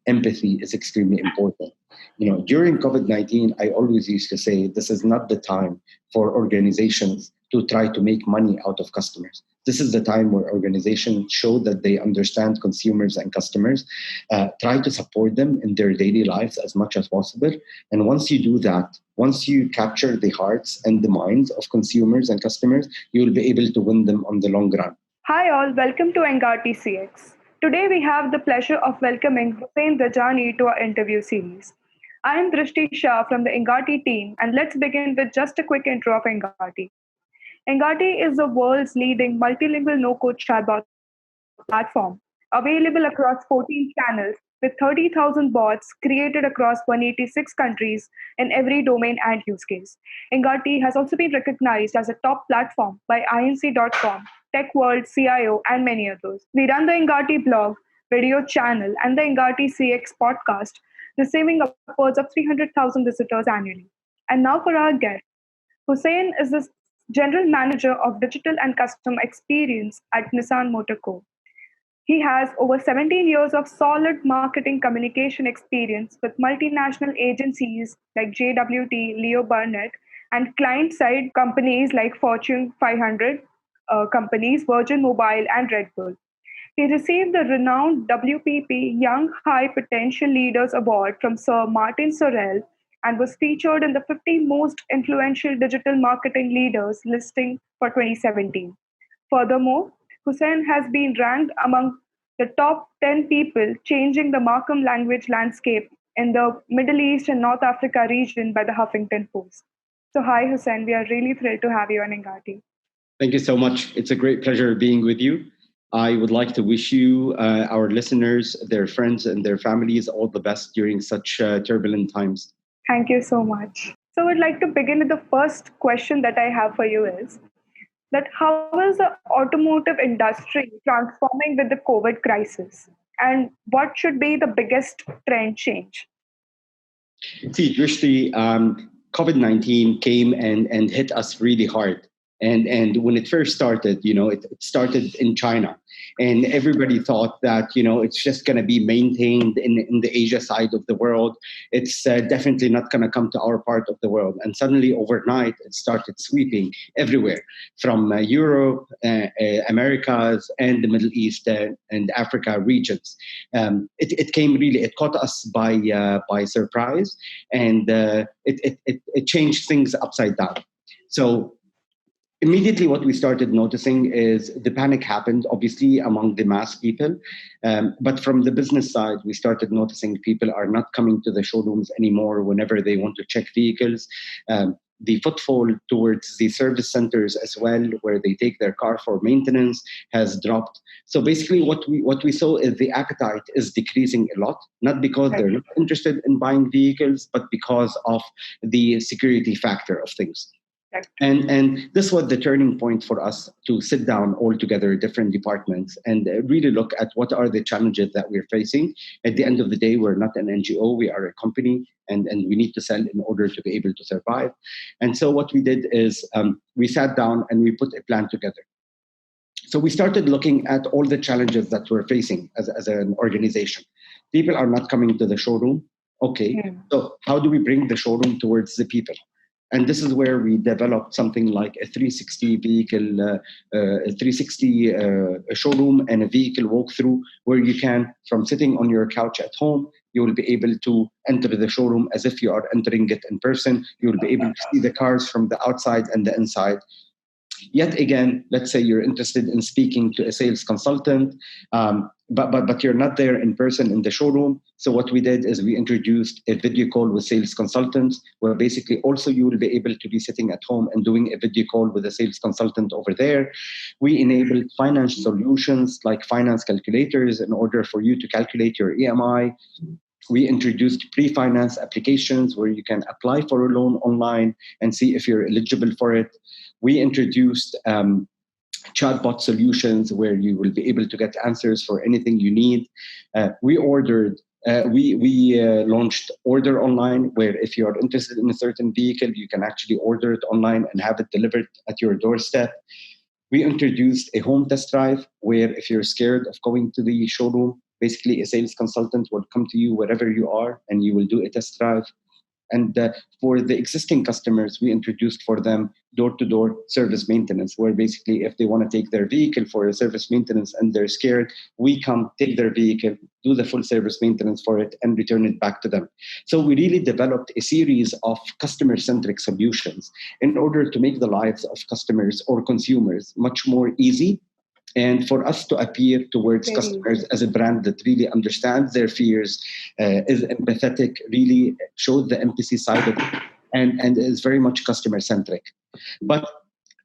empathy is extremely important. During COVID-19, I always used to say this is not the time for organizations to try to make money out of customers. This is the time where organizations show that they understand consumers and customers, try to support them in their daily lives as much as possible. And once you do that, once you capture the hearts and the minds of consumers and customers, you will be able to win them on the long run. Hi all, welcome to Engati CX. Today we have the pleasure of welcoming Hussein Dajani to our interview series. I am Drishti Shah from the Engati team, and let's begin with just a quick intro of Engati. Engati is the world's leading multilingual no-code chatbot platform, available across 14 channels with 30,000 bots created across 186 countries in every domain and use case. Engati has also been recognized as a top platform by INC.com, Tech World, CIO, and many others. We run the Engati blog, video channel, and the Engati CX podcast, receiving upwards of 300,000 visitors annually. And now for our guest. Hussein is the General Manager of Digital and Customer Experience at Nissan Motor Co. He has over 17 years of solid marketing communication experience with multinational agencies like JWT, Leo Burnett, and client-side companies like Fortune 500 companies, Virgin Mobile, and Red Bull. He received the renowned WPP Young High Potential Leaders Award from Sir Martin Sorrell and was featured in the 50 most influential digital marketing leaders listing for 2017. Furthermore, Hussein has been ranked among the top 10 people changing the Markham language landscape in the Middle East and North Africa region by the Huffington Post. So hi Hussein, we are really thrilled to have you on Engati. Thank you so much. It's a great pleasure being with you. I would like to wish you, our listeners, their friends and their families all the best during such turbulent times. Thank you so much. So I'd like to begin with the first question that I have for you is that how is the automotive industry transforming with the COVID crisis? And what should be the biggest trend change? See, Drishti, COVID-19 came and hit us really hard. And when it first started, it started in China. And everybody thought that, it's just going to be maintained in the Asia side of the world. It's definitely not going to come to our part of the world. And suddenly overnight, it started sweeping everywhere from Europe, Americas, and the Middle East and Africa regions. It came really, it caught us by surprise, and it changed things upside down. So immediately, what we started noticing is the panic happened, obviously, among the mass people. But from the business side, we started noticing people are not coming to the showrooms anymore whenever they want to check vehicles. The footfall towards the service centers as well, where they take their car for maintenance, has dropped. So basically, what we saw is the appetite is decreasing a lot, not because they're not interested in buying vehicles, but because of the security factor of things. And this was the turning point for us to sit down all together, different departments, and really look at what are the challenges that we're facing. At the end of the day, we're not an NGO, we are a company, and we need to sell in order to be able to survive. And so what we did is we sat down and we put a plan together. So we started looking at all the challenges that we're facing as an organization. People are not coming to the showroom. Okay, so how do we bring the showroom towards the people? And this is where we developed something like a 360 vehicle, a 360 showroom and a vehicle walkthrough, where you can, from sitting on your couch at home, you will be able to enter the showroom as if you are entering it in person. You will be able to see the cars from the outside and the inside. Yet again, let's say you're interested in speaking to a sales consultant, but you're not there in person in the showroom. So what we did is we introduced a video call with sales consultants, where basically also you will be able to be sitting at home and doing a video call with a sales consultant over there. We enabled finance solutions like finance calculators in order for you to calculate your EMI. We introduced pre-finance applications where you can apply for a loan online and see if you're eligible for it. We introduced chatbot solutions where you will be able to get answers for anything you need. We launched Order Online, where if you are interested in a certain vehicle, you can actually order it online and have it delivered at your doorstep. We introduced a home test drive, where if you're scared of going to the showroom, Basically, a sales consultant will come to you wherever you are, and you will do a test drive. And for the existing customers, we introduced for them door-to-door service maintenance, where basically if they want to take their vehicle for a service maintenance and they're scared, we come take their vehicle, do the full service maintenance for it, and return it back to them. So we really developed a series of customer-centric solutions in order to make the lives of customers or consumers much more easy, and for us to appear towards Very customers as a brand that really understands their fears, is empathetic, really shows the empathy side of it, and is very much customer centric. But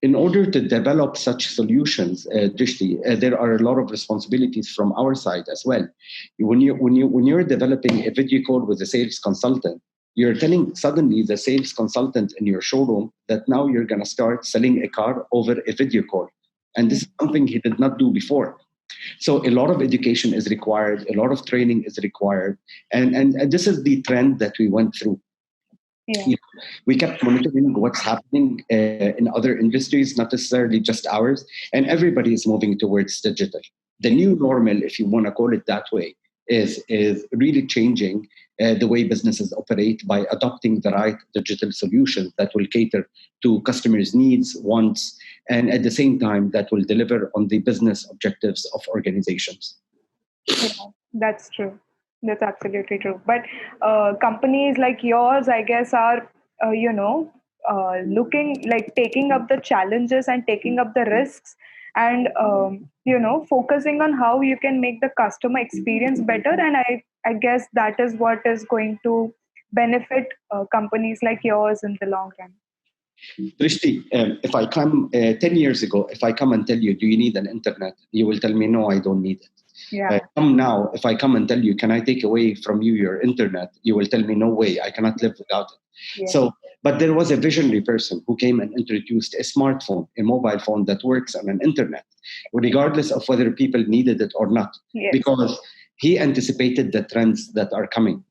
in order to develop such solutions, Drishti, there are a lot of responsibilities from our side as well. When you're developing a video call with a sales consultant, you're telling suddenly the sales consultant in your showroom that now you're going to start selling a car over a video call. And this is something he did not do before. So a lot of education is required, a lot of training is required. And this is the trend that we went through. Yeah. You know, we kept monitoring what's happening in other industries, not necessarily just ours, and everybody is moving towards digital. The new normal, if you want to call it that way, is really changing the way businesses operate by adopting the right digital solutions that will cater to customers' needs, wants, and at the same time that will deliver on the business objectives of organizations. Yeah, that's true. That's absolutely true. But companies like yours, I guess, are looking like taking up the challenges and taking up the risks, and focusing on how you can make the customer experience better. And I guess that is what is going to benefit companies like yours in the long run. Drishti, if I come 10 years ago, if I come and tell you, do you need an internet? You will tell me, no, I don't need it. Yeah. Come now, if I come and tell you, can I take away from you your internet? You will tell me, no way, I cannot live without it. Yes. So, but there was a visionary person who came and introduced a smartphone, a mobile phone that works on an internet, regardless of whether people needed it or not, Yes. because he anticipated the trends that are coming.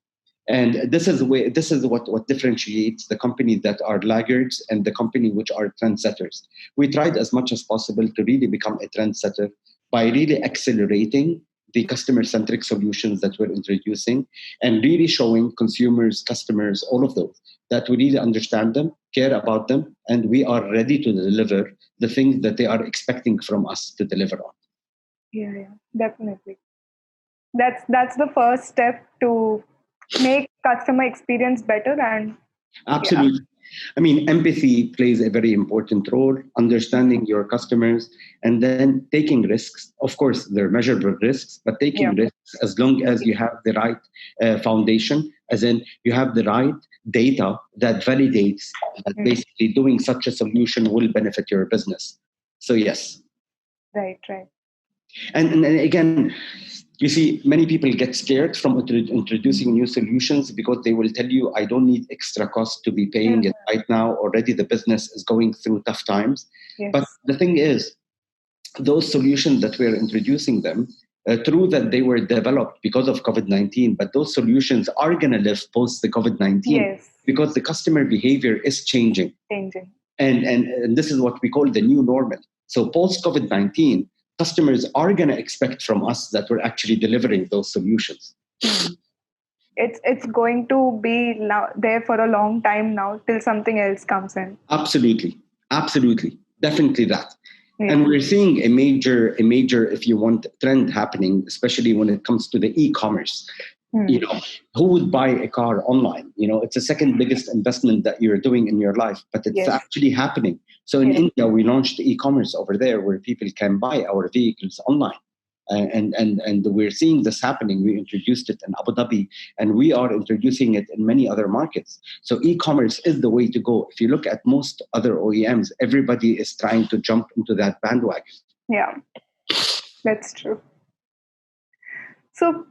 And this is what differentiates the company that are laggards and the company which are trendsetters. We tried as much as possible to really become a trendsetter by really accelerating the customer-centric solutions that we're introducing and really showing consumers, customers, all of those, that we really understand them, care about them, and we are ready to deliver the things that they are expecting from us to deliver on. Yeah, definitely. That's the first step to make customer experience better. And yeah. Absolutely. I mean, empathy plays a very important role, understanding your customers, and then taking risks. Of course, there are measurable risks, but taking Yeah. risks as long as you have the right foundation, as in you have the right data that validates that basically doing such a solution will benefit your business. So, yes. Right. And again, you see, many people get scared from introducing new solutions because they will tell you, I don't need extra cost to be paying it right now. Already the business is going through tough times. Yes. But the thing is, those solutions that we're introducing them, true that they were developed because of COVID-19, but those solutions are going to live post the COVID-19 Yes. because the customer behavior is changing. And this is what we call the new normal. So post COVID-19, customers are going to expect from us that we're actually delivering those solutions. It's going to be there for a long time now till something else comes in. Absolutely, definitely that. Yeah. And we're seeing a major, if you want, trend happening, especially when it comes to the e-commerce. You know, who would buy a car online? You know, it's the second biggest investment that you're doing in your life, but it's actually happening. So in India, we launched e-commerce over there where people can buy our vehicles online. And we're seeing this happening. We introduced it in Abu Dhabi, and we are introducing it in many other markets. So e-commerce is the way to go. If you look at most other OEMs, everybody is trying to jump into that bandwagon. Yeah, that's true. So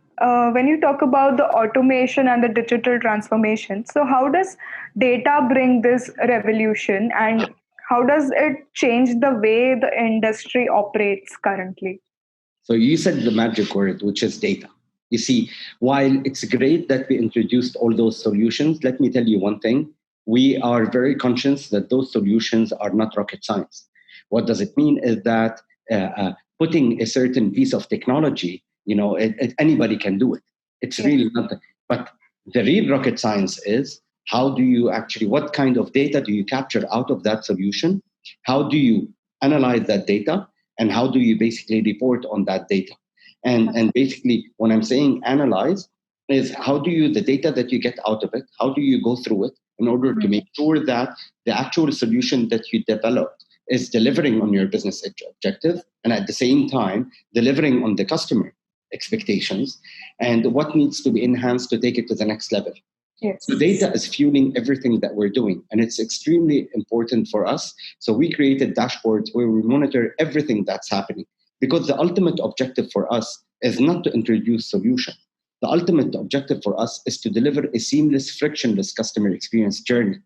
when you talk about the automation and the digital transformation, so how does data bring this revolution, and how does it change the way the industry operates currently? So you said the magic word, which is data. You see, while it's great that we introduced all those solutions, let me tell you one thing. We are very conscious that those solutions are not rocket science. What does it mean is that putting a certain piece of technology Anybody can do it. It's Yes. really not. But the real rocket science is, how do you actually, what kind of data do you capture out of that solution? How do you analyze that data? And how do you basically report on that data? And basically, when I'm saying analyze, is how do you, the data that you get out of it, how do you go through it in order to make sure that the actual solution that you developed is delivering on your business objective, and at the same time delivering on the customer expectations, and what needs to be enhanced to take it to the next level. So Yes. data is fueling everything that we're doing, and it's extremely important for us. So we created dashboards where we monitor everything that's happening, because the ultimate objective for us is not to introduce solution. The ultimate objective for us is to deliver a seamless, frictionless customer experience journey,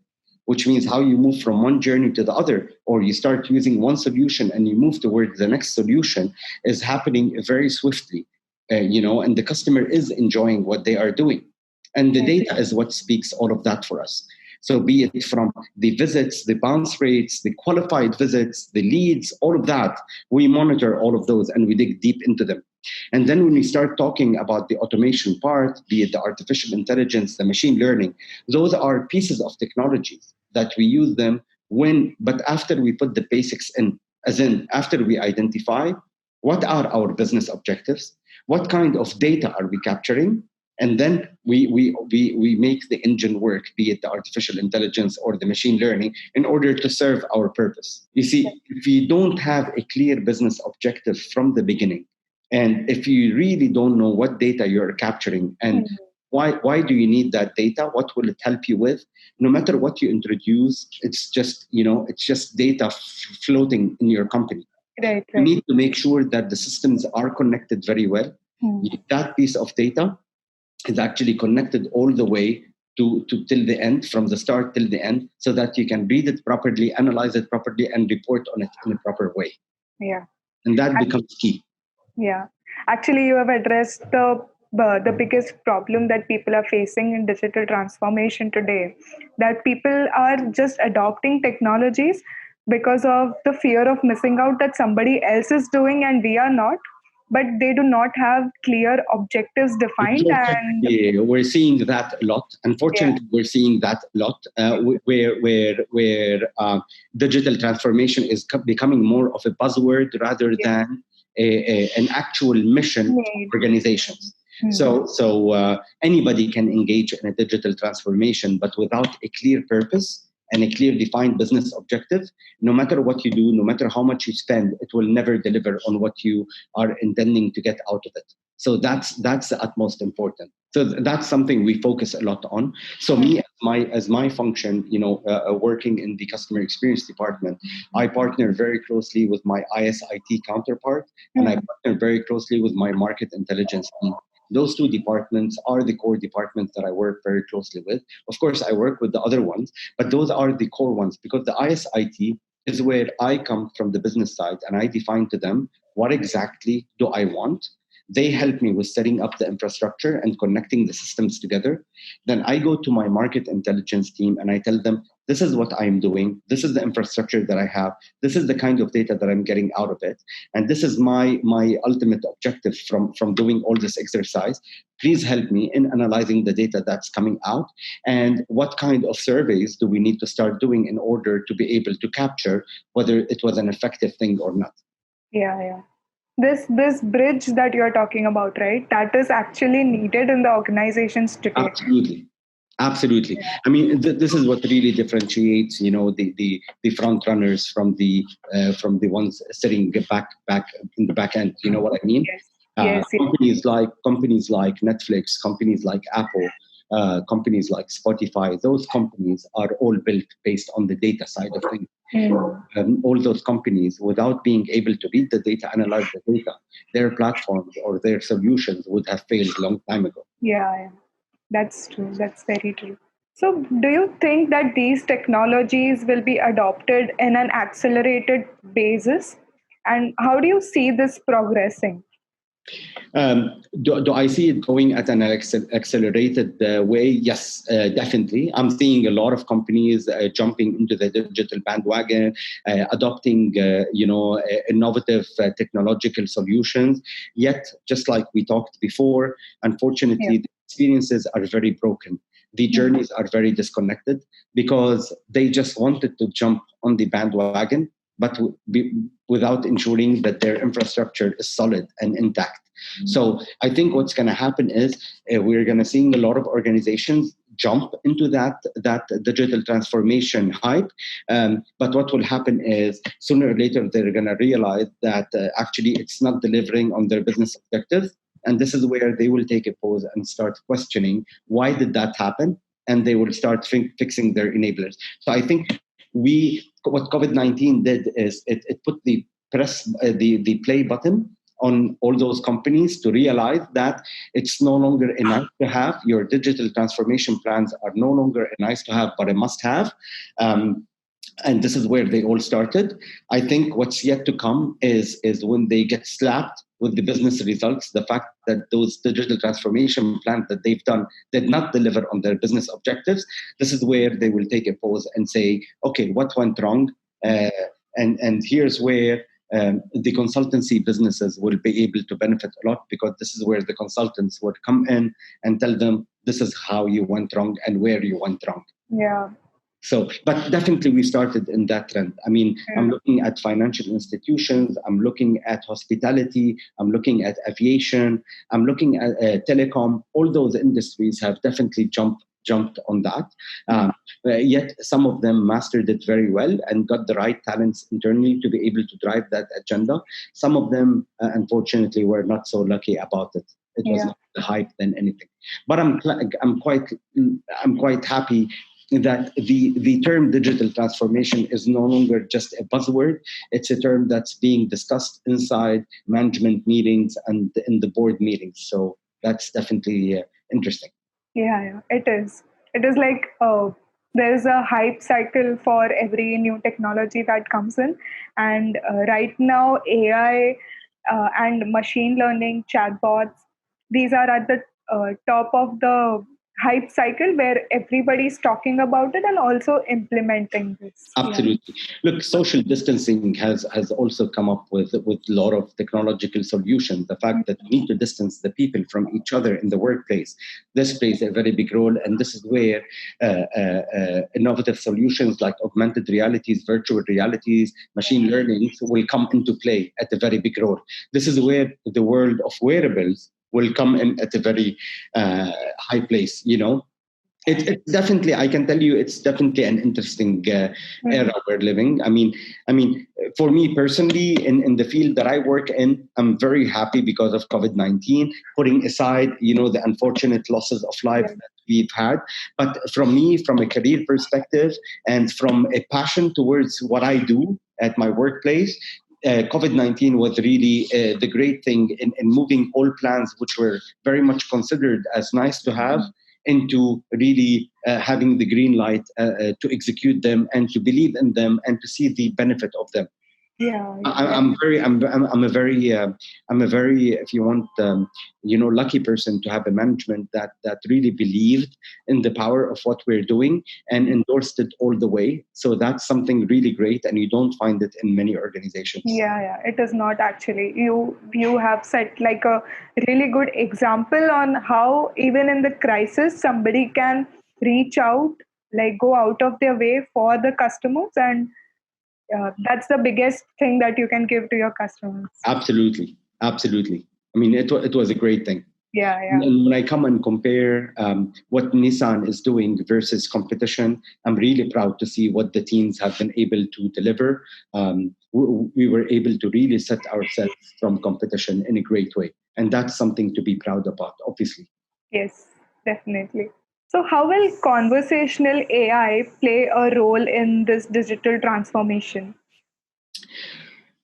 which means how you move from one journey to the other, or you start using one solution and you move towards the next solution, is happening very swiftly, and the customer is enjoying what they are doing. And the data is what speaks all of that for us. So be it from the visits, the bounce rates, the qualified visits, the leads, all of that, we monitor all of those and we dig deep into them. And then when we start talking about the automation part, be it the artificial intelligence, the machine learning, those are pieces of technologies that we use them but after we put the basics in, as in after we identify what are our business objectives, what kind of data are we capturing, and then we make the engine work, be it the artificial intelligence or the machine learning, in order to serve our purpose. You see, if you don't have a clear business objective from the beginning, and if you really don't know what data you're capturing and why do you need that data, what will it help you with, no matter what you introduce, it's just data floating in your company. Right. You need to make sure that the systems are connected very well. That piece of data is actually connected all the way to till the end, from the start till the end, so that you can read it properly, analyze it properly, and report on it in a proper way. Yeah. And that becomes key. Yeah. Actually, you have addressed the biggest problem that people are facing in digital transformation today, that people are just adopting technologies because of the fear of missing out that somebody else is doing and we are not, but they do not have clear objectives defined. And Yeah, we're seeing that a lot. yeah, Unfortunately, we're seeing that a lot, where digital transformation is becoming more of a buzzword rather than an actual mission of need. organizations. So anybody can engage in a digital transformation, but without a clear purpose and a clear defined business objective, no matter what you do, no matter how much you spend, it will never deliver on what you are intending to get out of it. So that's the utmost important. So that's something we focus a lot on. So me, as my function, working in the customer experience department, I partner very closely with my ISIT counterpart, and I partner very closely with my market intelligence team. Those two departments are the core departments that I work very closely with. Of course, I work with the other ones, but those are the core ones, because the ISIT is where I come from the business side, and I define to them what exactly do I want. They help me with setting up the infrastructure and connecting the systems together. Then I go to my market intelligence team and I tell them, this is what I'm doing. This is the infrastructure that I have. This is the kind of data that I'm getting out of it. And this is my ultimate objective from doing all this exercise. Please help me in analyzing the data that's coming out. And what kind of surveys do we need to start doing in order to be able to capture whether it was an effective thing or not? Yeah. This bridge that you're talking about, right? That is actually needed in the organizations today. Absolutely. I mean, this is what really differentiates, the front runners from the ones sitting back in the back end. You know what I mean? Yes. Companies like Netflix, companies like Apple, companies like Spotify. Those companies are all built based on the data side of things. All those companies, without being able to read the data, analyze the data, their platforms or their solutions would have failed a long time ago. Yeah. That's true. That's very true. So, do you think that these technologies will be adopted in an accelerated basis? And how do you see this progressing? Do I see it going at an accelerated way? Yes, definitely. I'm seeing a lot of companies jumping into the digital bandwagon, adopting, innovative technological solutions. Yet, just like we talked before, Yeah. unfortunately, the experiences are very broken. The Mm. journeys are very disconnected because they just wanted to jump on the bandwagon, but without ensuring that their infrastructure is solid and intact. So I think what's going to happen is we're going to seeing a lot of organizations jump into that digital transformation hype. But what will happen is sooner or later they're going to realize that actually it's not delivering on their business objectives. And this is where they will take a pause and start questioning why did that happen, and they will start fixing their enablers. So I think what COVID-19 did is it put the the play button on all those companies to realize that it's no longer a nice to have. Your digital transformation plans are no longer a nice to have, but a must have. Um, and this is where they all started. I think what's yet to come is when they get slapped with the business results, the fact that those digital transformation plans that they've done did not deliver on their business objectives. This is where they will take a pause and say, okay, what went wrong? And here's where the consultancy businesses will be able to benefit a lot, because this is where the consultants would come in and tell them this is how you went wrong and where you went wrong. Yeah. So, but definitely we started in that trend. I mean, Yeah. I'm looking at financial institutions, I'm looking at hospitality, I'm looking at aviation, I'm looking at telecom. All those industries have definitely jumped on that. Yet some of them mastered it very well and got the right talents internally to be able to drive that agenda. Some of them, unfortunately, were not so lucky about it. It was not the hype than anything. But I'm quite happy that the term digital transformation is no longer just a buzzword. It's a term that's being discussed inside management meetings and in the board meetings. So that's definitely interesting. Yeah, it is. It is like there's a hype cycle for every new technology that comes in, and right now AI and machine learning chatbots, these are at the top of the hype cycle where everybody's talking about it and also implementing this. Yeah. Absolutely. Look, social distancing has also come up with a lot of technological solutions. The fact that we need to distance the people from each other in the workplace, this plays a very big role. And this is where innovative solutions like augmented realities, virtual realities, machine learning will come into play at a very big role. This is where the world of wearables will come in at a very high place, It's definitely, I can tell you, it's definitely an interesting era we're living. I mean, for me personally, in the field that I work in, I'm very happy because of COVID-19, putting aside, the unfortunate losses of life that we've had. But from me, from a career perspective and from a passion towards what I do at my workplace, COVID-19 was really the great thing in moving all plans, which were very much considered as nice to have, into really having the green light to execute them and to believe in them and to see the benefit of them. Yeah. I'm a very, if you want, lucky person to have a management that really believed in the power of what we're doing and endorsed it all the way. So that's something really great, and you don't find it in many organizations. Yeah, it is not actually. You have set like a really good example on how even in the crisis somebody can reach out, like go out of their way for the customers, and that's the biggest thing that you can give to your customers. Absolutely. I mean, it was a great thing. Yeah. And when I come and compare what Nissan is doing versus competition, I'm really proud to see what the teams have been able to deliver. We were able to really set ourselves from competition in a great way. And that's something to be proud about, obviously. Yes, definitely. So, how will conversational AI play a role in this digital transformation?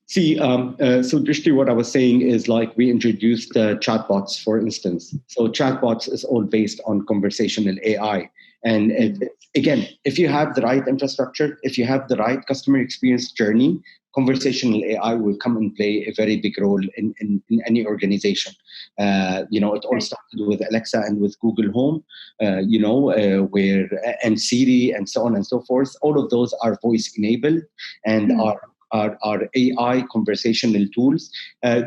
See, so Drishti, what I was saying is like we introduced chatbots, for instance. So chatbots is all based on conversational AI. And again, if you have the right infrastructure, if you have the right customer experience journey, conversational AI will come and play a very big role in any organization. It all Right. started with Alexa and with Google Home, where and Siri and so on and so forth. All of those are voice enabled and Hmm. are AI conversational tools.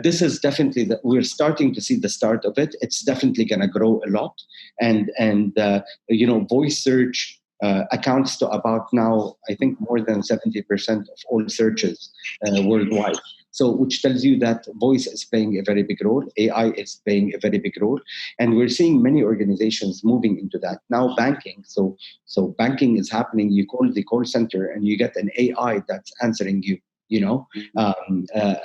This is definitely that we're starting to see the start of it. It's definitely going to grow a lot, and voice search accounts to about now, I think, more than 70% of all searches worldwide. So, which tells you that voice is playing a very big role, AI is playing a very big role, and we're seeing many organizations moving into that. Now, banking. So banking is happening. You call the call center, and you get an AI that's answering you. You know, um, uh,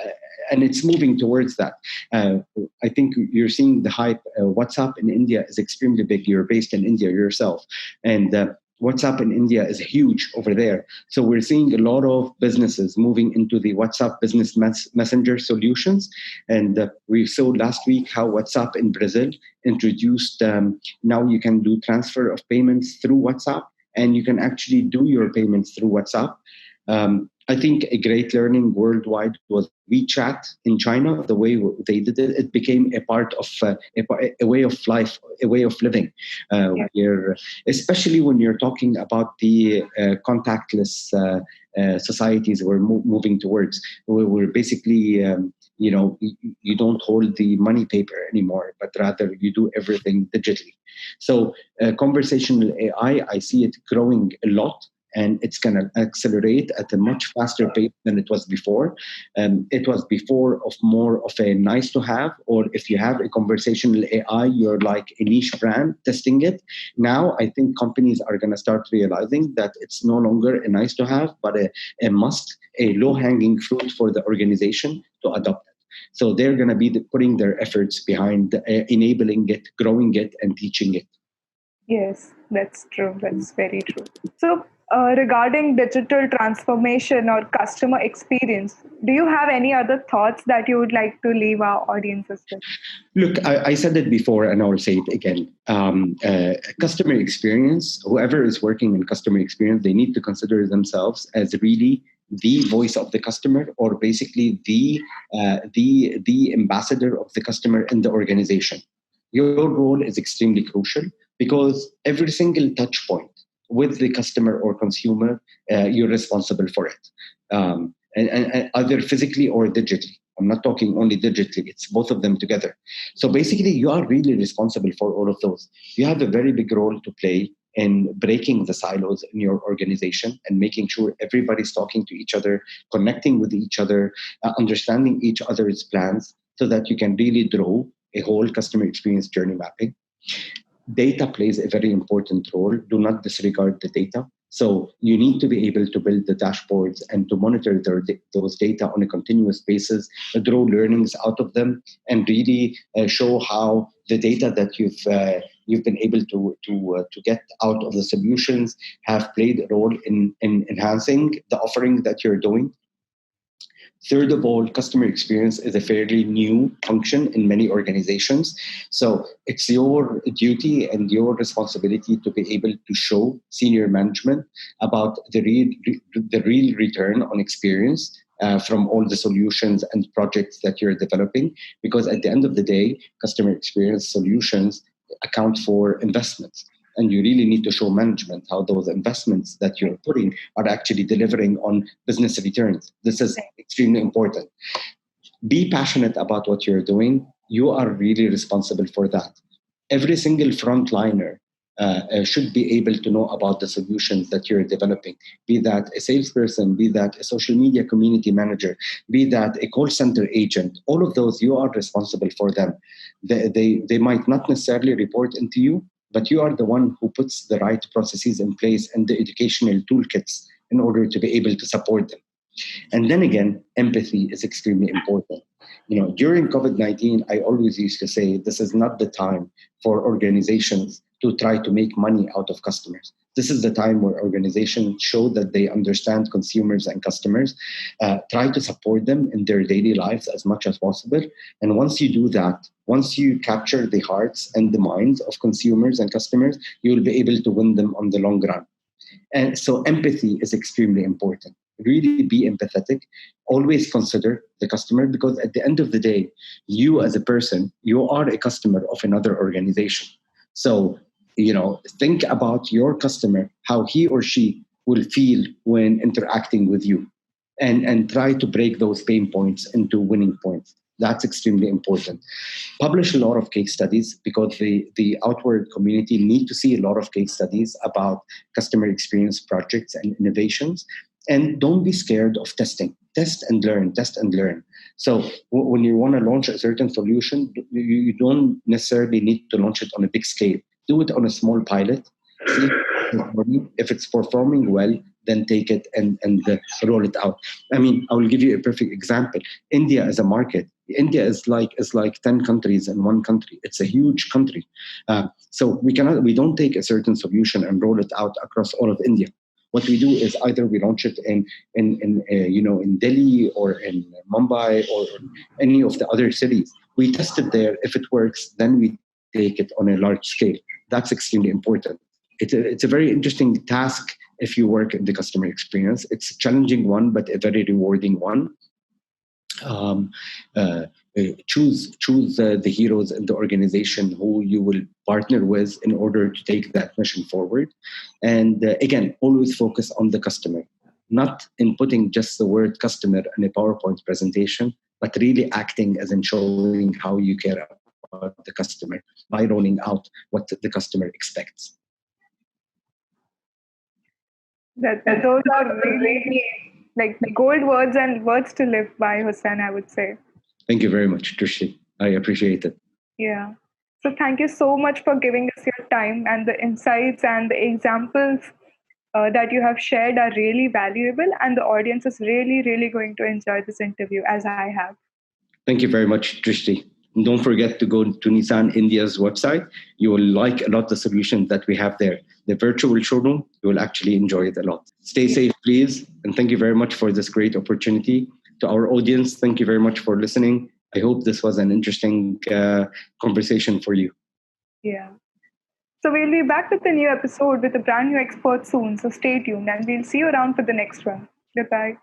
and it's moving towards that. Uh, I think you're seeing the hype. WhatsApp in India is extremely big. You're based in India yourself, and WhatsApp in India is huge over there. So we're seeing a lot of businesses moving into the WhatsApp business messenger solutions. And we saw last week how WhatsApp in Brazil introduced, now you can do transfer of payments through WhatsApp, and you can actually do your payments through WhatsApp. I think a great learning worldwide was WeChat in China. The way they did it, it became a part of a way of life, a way of living. Yeah. Where, especially when you're talking about the contactless societies we're moving towards, we're basically, you don't hold the money paper anymore, but rather you do everything digitally. So, conversational AI, I see it growing a lot, and it's going to accelerate at a much faster pace than it was before. It was before of more of a nice to have, or if you have a conversational AI, you're like a niche brand testing it. Now, I think companies are going to start realizing that it's no longer a nice to have, but a must, a low hanging fruit for the organization to adopt it. So they're going to be putting their efforts behind enabling it, growing it, and teaching it. Yes, that's true. That's very true. So, regarding digital transformation or customer experience, do you have any other thoughts that you would like to leave our audiences with? Look, I said it before, and I will say it again. Customer experience, whoever is working in customer experience, they need to consider themselves as really the voice of the customer, or basically the ambassador of the customer in the organization. Your role is extremely crucial because every single touch point with the customer or consumer, you're responsible for it, and either physically or digitally. I'm not talking only digitally, it's both of them together. So basically, you are really responsible for all of those. You have a very big role to play in breaking the silos in your organization and making sure everybody's talking to each other, connecting with each other, understanding each other's plans so that you can really draw a whole customer experience journey mapping. Data plays a very important role. Do not disregard the data. So you need to be able to build the dashboards and to monitor those data on a continuous basis, draw learnings out of them, and really show how the data that you've been able to get out of the solutions have played a role in enhancing the offering that you're doing. Third of all, customer experience is a fairly new function in many organizations. So it's your duty and your responsibility to be able to show senior management about the real return on experience from all the solutions and projects that you're developing. Because at the end of the day, customer experience solutions account for investments. And you really need to show management how those investments that you're putting are actually delivering on business returns. This is extremely important. Be passionate about what you're doing. You are really responsible for that. Every single frontliner should be able to know about the solutions that you're developing, be that a salesperson, be that a social media community manager, be that a call center agent. All of those, you are responsible for them. They might not necessarily report into you, but you are the one who puts the right processes in place and the educational toolkits in order to be able to support them. And then again, empathy is extremely important. During COVID-19, I always used to say this is not the time for organizations to try to make money out of customers. This is the time where organizations show that they understand consumers and customers, try to support them in their daily lives as much as possible. And once you do that, once you capture the hearts and the minds of consumers and customers, you will be able to win them on the long run. And so empathy is extremely important. Really be empathetic. Always consider the customer, because at the end of the day, you as a person, you are a customer of another organization. So, think about your customer, how he or she will feel when interacting with you, and try to break those pain points into winning points. That's extremely important. Publish a lot of case studies, because the outward community need to see a lot of case studies about customer experience projects and innovations. And don't be scared of testing. Test and learn, test and learn. So when you want to launch a certain solution, you don't necessarily need to launch it on a big scale. Do it on a small pilot. See if it's performing well, then take it and roll it out. I mean, I will give you a perfect example. India as a market, India is like 10 countries in one country. It's a huge country. So we don't take a certain solution and roll it out across all of India. What we do is either we launch it in Delhi or in Mumbai or any of the other cities. We test it there. If it works, then we take it on a large scale. That's extremely important. It's a very interesting task if you work in the customer experience. It's a challenging one, but a very rewarding one. um, uh, choose the heroes in the organization who you will partner with in order to take that mission forward. And again, always focus on the customer, not in putting just the word customer in a PowerPoint presentation, but really acting as in showing how you care about the customer by rolling out what the customer expects. Those are really like gold words and words to live by, Hussein, I would say. Thank you very much, Trishi. I appreciate it. Yeah. So thank you so much for giving us your time, and the insights and the examples that you have shared are really valuable, and the audience is really, really going to enjoy this interview as I have. Thank you very much, Trishti. And don't forget to go to Nissan India's website. You will like a lot the solutions that we have there. The virtual showroom, you will actually enjoy it a lot. Stay safe, please. And thank you very much for this great opportunity. To our audience, thank you very much for listening. I hope this was an interesting conversation for you. Yeah. So we'll be back with a new episode with a brand new expert soon. So stay tuned and we'll see you around for the next one. Goodbye.